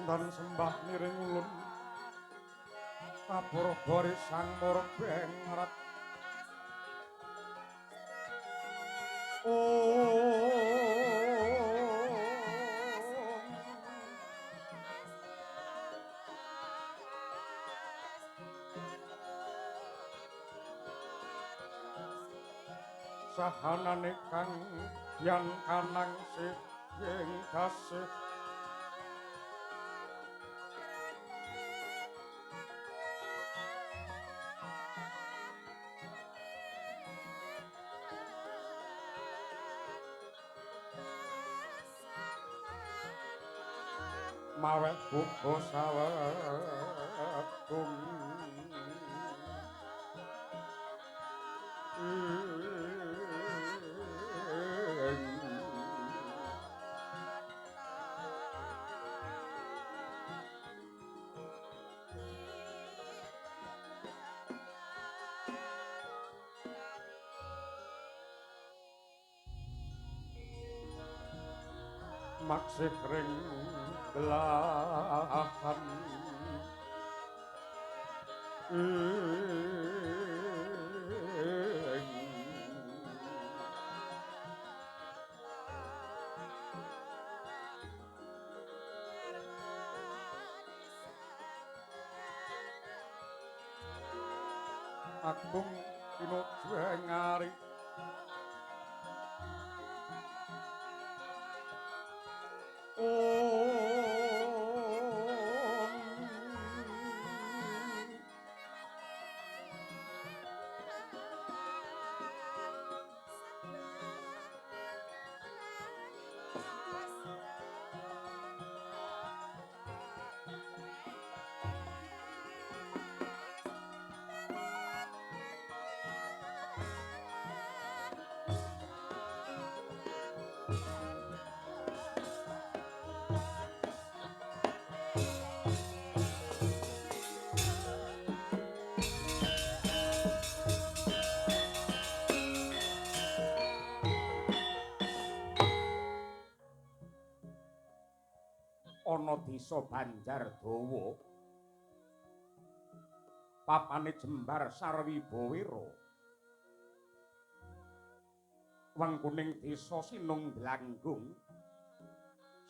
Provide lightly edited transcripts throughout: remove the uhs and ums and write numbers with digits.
dan sembah miring ulun kapur bori sang murug bengrat sahanane kang yan kanang sing dasih maweh buka sawegung maksih ring belahan agung pinuju ngari ana desa Banjardawa papane jembar Sarwibawira wengkuning desa Sinung Blanggung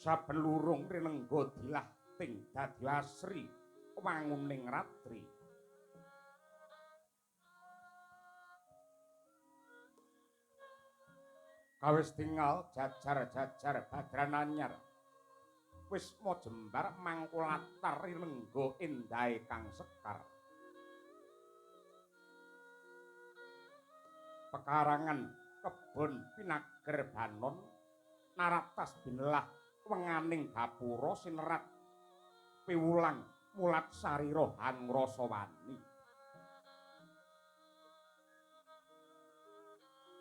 saben lurung rinengga dilahting dadi asri wanguning ratri kawis tinggal jajar-jajar Badran Anyar wis mo jembar mangkulatar rinengga endahe kang sekar pekarangan kebon pinager banon naratas binelah wenganing gapura sinerat piwulang mulat sarira hangrasa wani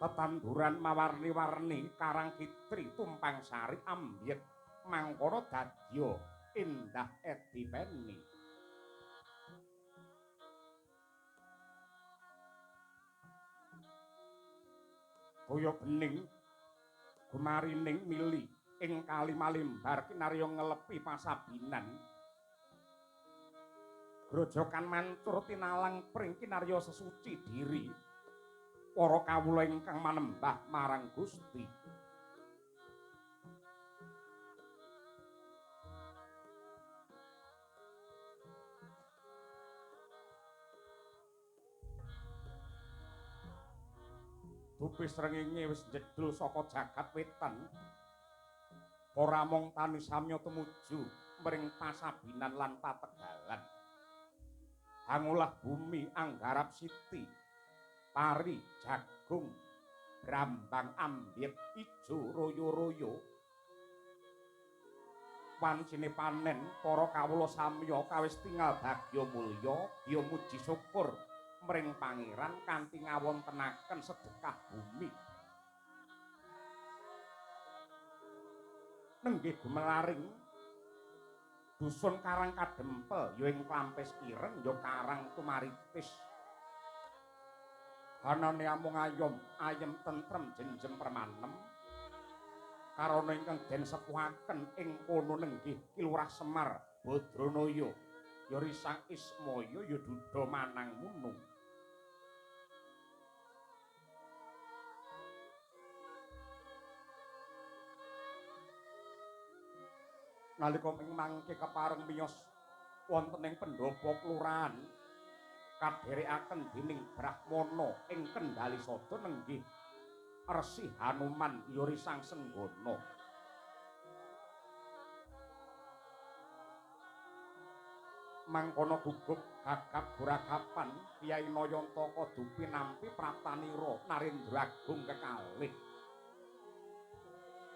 tetanduran mawarni-warni karang kitri tumpang sari ambyek mangkana dadya endah edipeni kaya bening gumarining mili ing kali Malimbar kinarya ngelepi pasabinan grojokan mancur tinalang pring kinarya sesuci diri para kawula ingkang manembah marang Gusti dupi srengenge wis jedul saka jagat wetan ora mung tani samya tumuju mring pasabinan lan pategalan hangulah bumi anggarap siti pari jagung brambang ambyek ijo royo-royo wancine panen para kawula samya kawis tingal bagya mulya ya muji syukur mring pangeran kanthi ngawontenaken sedekah bumi nenggih gumelaring dusun Karang Kadempel ya ing Klampes Ireng ya Karang Tumaritis hanane amung ayom ayem tentrem jenjem permanem karana ingkang den sepuhaken ing kono nenggih Ki Lurah Semar Badranaya ya risang Ismaya ya duda manang munung. Nalika mangke kepareng miyos wonten ing pendhapa kelurahan kadherekaken dening Brahmana ing Kendali Sada nenggih Resi Hanuman ya risang Senggana. Mangkono gugup gagap buragapan Kyai Nayantaka dupi nampi Pratanira Narendra Agung kekalih.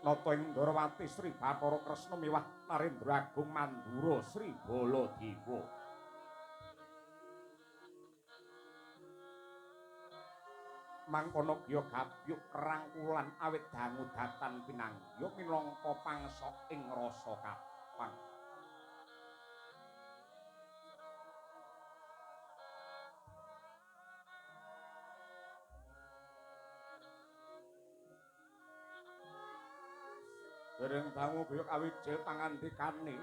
Nata ing Ndarawati Sri Bathara Kresna miwah Narendra Agung Mandura Sri Baladewa. Mangkono giya gabyuk kerangkulan awit dangu datan pinanggya minangka pangsa ing rasa kapang. Dereng dangu giya kawijil pangandikane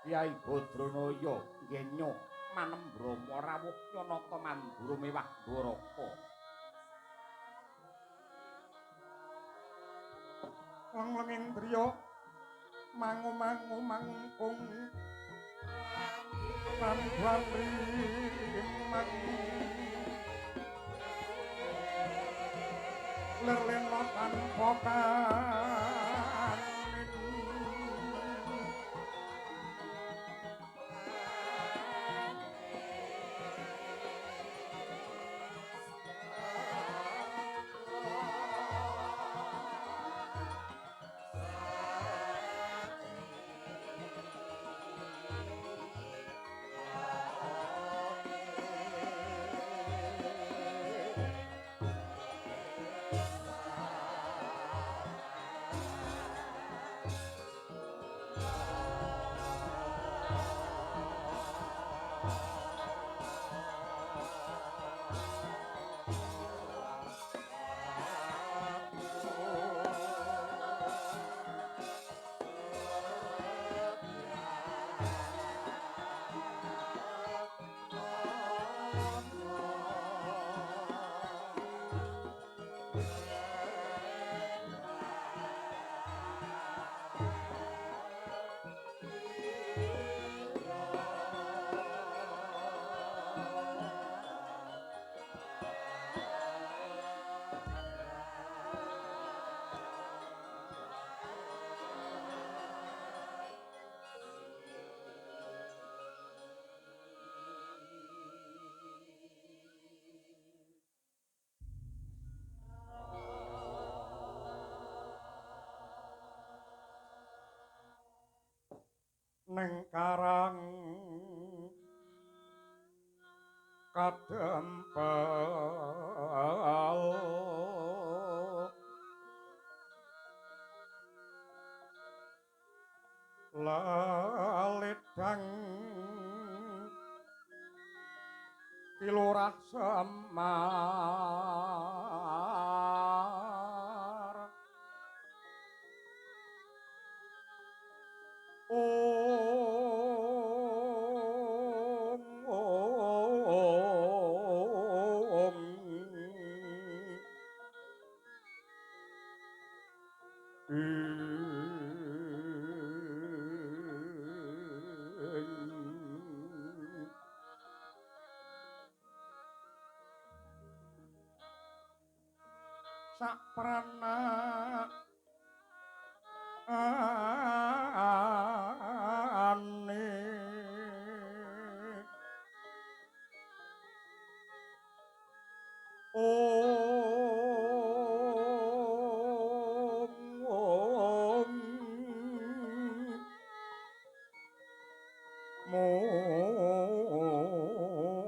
Kyai Badranaya ngenya manembrama rawuh nyanata Mandura miwah Dwaraka. Langlenging driya mangu-mangu mangkung lan blamri mangu lerlena tanpa kanin neng karang kadempel laledang kilurah Semar saprana ane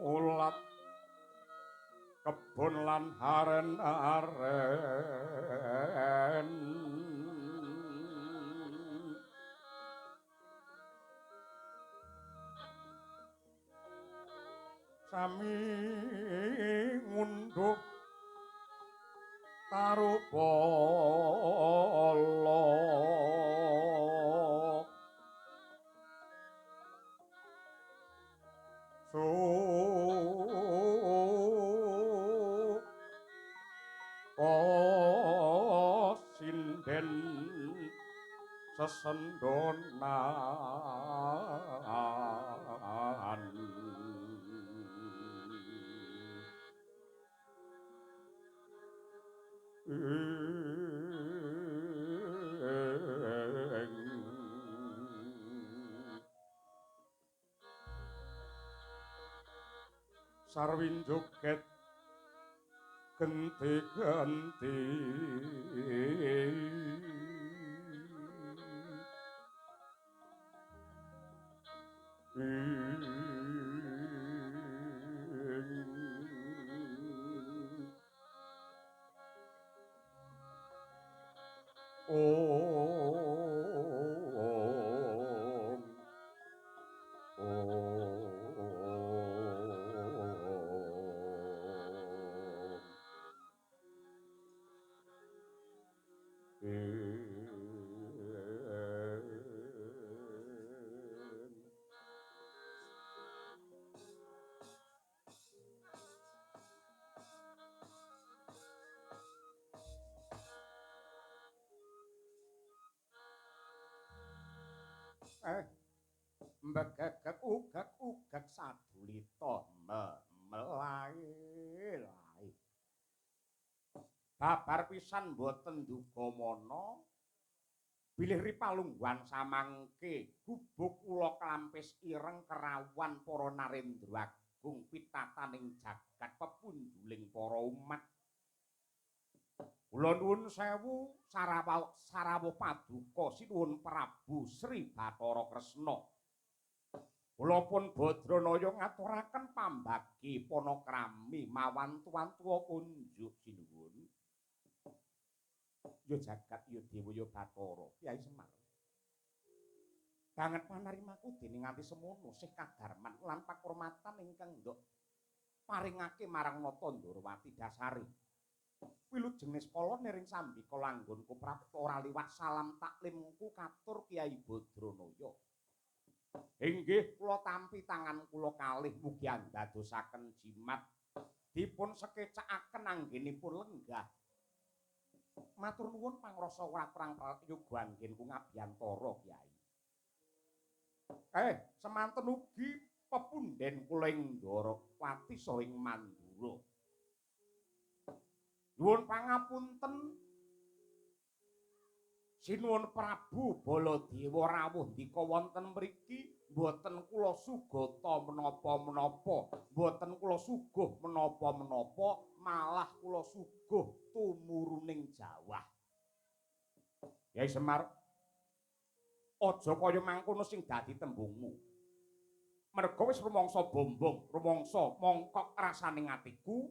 mulat kebon lan haren-haren sami ngunduh tarupala sinden sesendonan sarwin joget genti-genti mbegegek ugek sadulita melai-lai babar pisan boten duga mana bilih ripalungguhan samangke gubuk kula klampis ireng kerawan para narendra agung pitataning jagat pepunjuling para umat. Kula nuwun sewu sarawuh paduka sinuwun Prabu Sri Bathara Kresna. Kula pun Badranaya ngaturaken pambagi panakrami mawan tuan-tuwa kunjuk sinuwun. Ya jagat ya dewa ya Bathara, Kyai Semar. Banget panarimaku dening nganti semono sih kadarman lan pakurmatan ingkang ndok paringake marang Nata Ndarawati Dasari. Wilujeng niskala niring sambika langgonku prapta ora liwat salam taklimku katur Kyai Badranaya. Inggih kula tampi tangan kula kalih mugi andadosaken jimat dipun sekecakaken anggenipun lenggah. Matur nuwun pangrasa ora kurang yoga anggenku ngabiyantara Kyai. Semanten ugi pepunden kula ing Ndarawati saha ing Mandura. Nuwun pangapunten sinuwun Prabu Baladewa rawuh ndika wonten mriki mboten kula sugata menapa-menapa, mboten kula suguh menapa-menapa, malah kula suguh tumuruning Jawah. Kyai Semar, aja kaya mangkono sing dadi tembungmu. Merga wis rumangsa bombong, rumangsa mongkok rasaning atiku.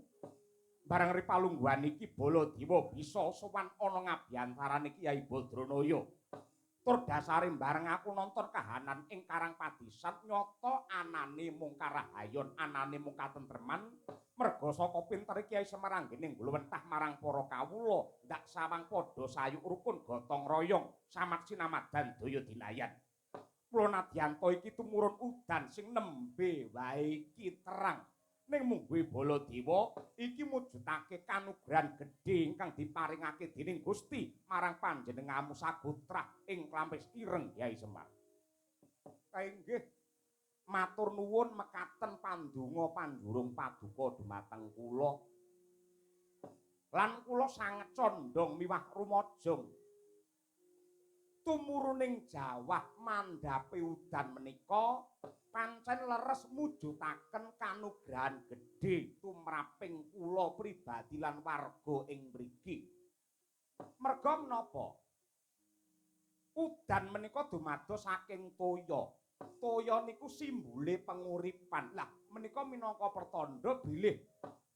Barang ripalungguhan iki Baladewa bisa sowan ana ngabiyantaraning Kyai Badranaya. Tur dasare bareng aku nonton kahanan ing Karang Padisan nyata anane mung karahayon, anane mung katentreman. Merga saka pintere Kyai Semar anggening ngluwentah marang para kawula, ndak sawang padha sayuk rukun gotong royong, samat sinamadan daya dinayan. Kula nadyanto iki tumurun udan sing nembe wae iki terang. Ning mungguhe Baladewa iki mujudake kanugrahan gedhe ingkang diparingake dening Gusti marang panjenenganmu sagutrah ing Klampis Ireng Kyai Semar. Kainggih matur nuwun mekaten pandonga panjurung paduka dumateng kula. Lan kula sanget condong miwah rumajeng tumuruning Jawah mandhape udan menika pancen leres mujudaken kanugrahan gedhe tumraping kula pribadi lan warga ing mriki. Merga menapa? Udan menika dumados saking toya. Toya niku simbole penguripan. Lah menika minangka pertanda bilih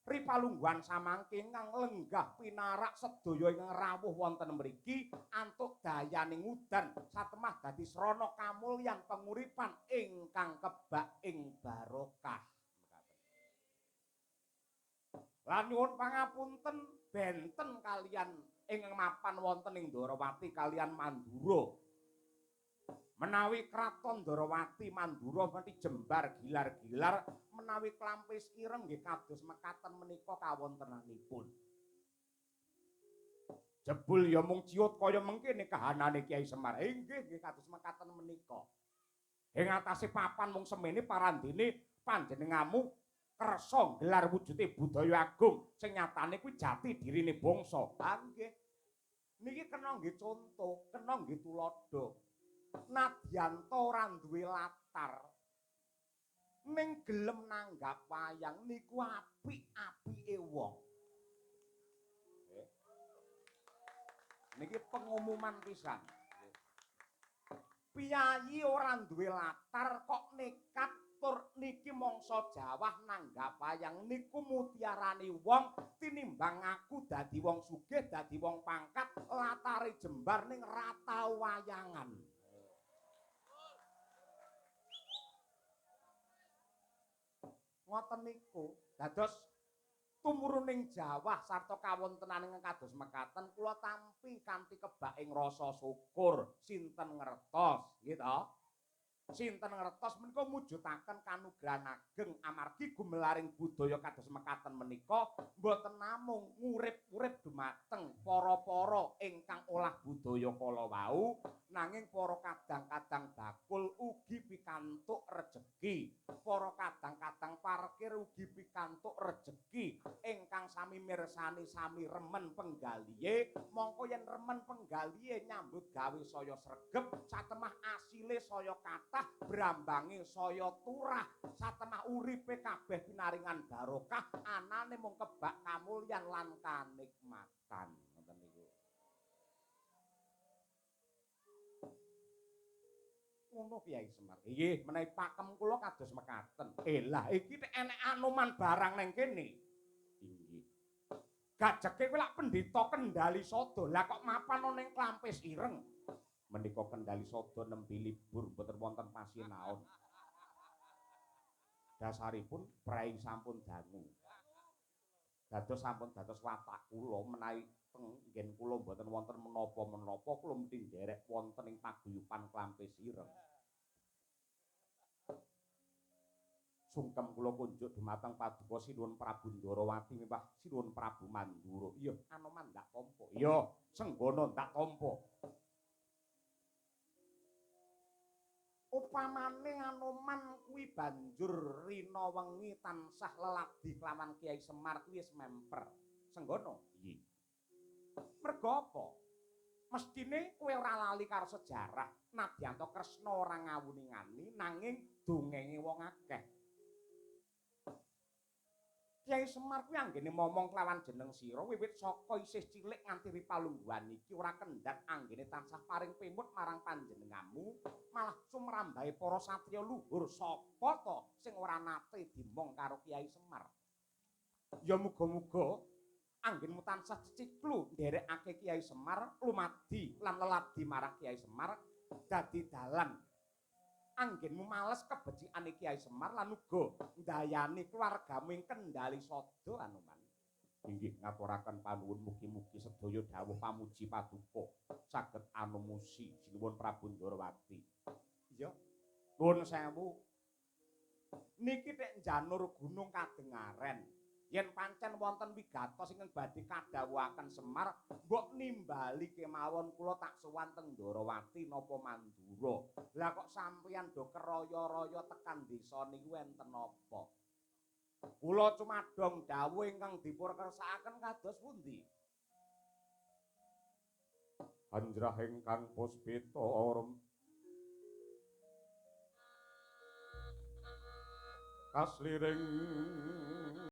ripalungguhan samangke ingkang lenggah pinarak sedaya ingkang rawuh wonten mriki antuk dayaning udan satemah dadi srana kamulyan penguripan ingkang kebak ing barokah. Lan nyuwun pangapunten benten kalian ingkang mapan wonten ing Ndarawati kalian Mandura. Menawi kraton Ndarawati Mandura menika jembar gilar-gilar menawi Klampis Ireng nggih kados mekaten menika kawontenanipun. Jebul ya mung ciut kaya mengkene kahanane Kiai Semar. Inggih nggih kados mekaten menika. Ing atase papan mung semene parandene panjenenganmu kersa gelar wujude budaya agung sing nyatane kuwi jati dirine bangsa. Ah nggih. Niki kena nggih conto, kena nggih tulodo. Nadyan to ora duwe latar ning gelem nanggap wayang niku apik-apike wong. Niki pengumuman pisan. Piyayi ora duwe latar kok nekat tur niki mangsa jawah nanggap wayang niku mutiarane wong tinimbang aku dadi wong sugih, dadi wong pangkat, latare jembar ning rata wayangan. Ngoten niku. Dados tumuruning jawah sarta kawontenaning kados mekaten kula tampi kanthi kebak ing rasa syukur sinten ngertos nggih to sinten ngertos menika mujudaken kanugrahan ageng amargi gumelaring budaya kados mekaten menika boten namung ngurip-urip dumateng para-para ingkang olah budaya kala wau nanging para kadang-kadang bakul ugi pikantuk rejeki para kadang-kadang parkir ugi pikantuk rejeki ingkang sami mirsani sami remen penggalihe mongko yen remen penggalihe nyambut gawe saya sregep satemah asile saya kathah brambange saya turah satemah uripe kabeh pinaringan barokah anane mung kebak kamulyan lan kanikmatan ngoten niku. Ngono Kyai Semar. Nggih, menawi pakem kula kados mekaten. Lah iki nek enek anoman barang neng kene. Inggih. Gajeke kuwi lak pendeta Kendali Sada. Lah kok mapan ning Klampis Ireng. Menika Kendali Sada nembe libur mboten wonten pasinaon. Dasaripun prei sampun dangu. Dados sampun dados watak kula menawi teng nggen kula mboten wonten menapa-menapa kula mesti nderek wonten ing paguyuban Klampis Ireng. Sungkem kula kunjuk dumateng Paduka Sinuwun Prabu Ndarawati miwah Sinuwun Prabu Mandura. Iya, Anoman ndak tampa. Iya, Senggana ndak tampa. Upamane Anoman kuwi banjur rina wengi tansah leladi kelawan Kiai Semar kuwi wis memper. Senggana? Nggih. Merga apa? Mestine kowe ora lali karo sejarah. Nadyanto Kresna ora ngawuni-ngani nanging dongenge wong akeh. Kiai Semar kuwi anggene momong kelawan jeneng sira wiwit saka isih cilik nganti ripalungguhan iki ora kendhat anggene tansah paring pemut marang panjenenganmu malah sumrambahe para satriya luhur sapa to sing ora nate dimong karo Kiai Semar. Ya muga-muga anggenmu tansah ciciklu nderekake Kiai Semar lumadi lan leladi marang Kiai Semar dadi dalan anggenmu males kebecikane Kiai Semar lan uga ndayani keluargamu ing Kendali Sada Anoman. Inggih ngaturaken panuwun mugi-mugi sedaya dawuh pamuji paduka saged anumusi Sinuwun Prabu Ndarawati. Iya. Nuwun sewu. Niki nek janur gunung kadengaren. Yen pancen wonten wigatos ingkang badhe kadhawuhaken Semar, mbok nimbali kemawon kula tak sowan teng Ndarawati napa Mandura. Lah kok sampeyan do keroyo-royo tekan desa niku enten apa? Kula cumadong dawuh ingkang dipun kersakaken kados pundi? Anjrah ingkang puspita kasliring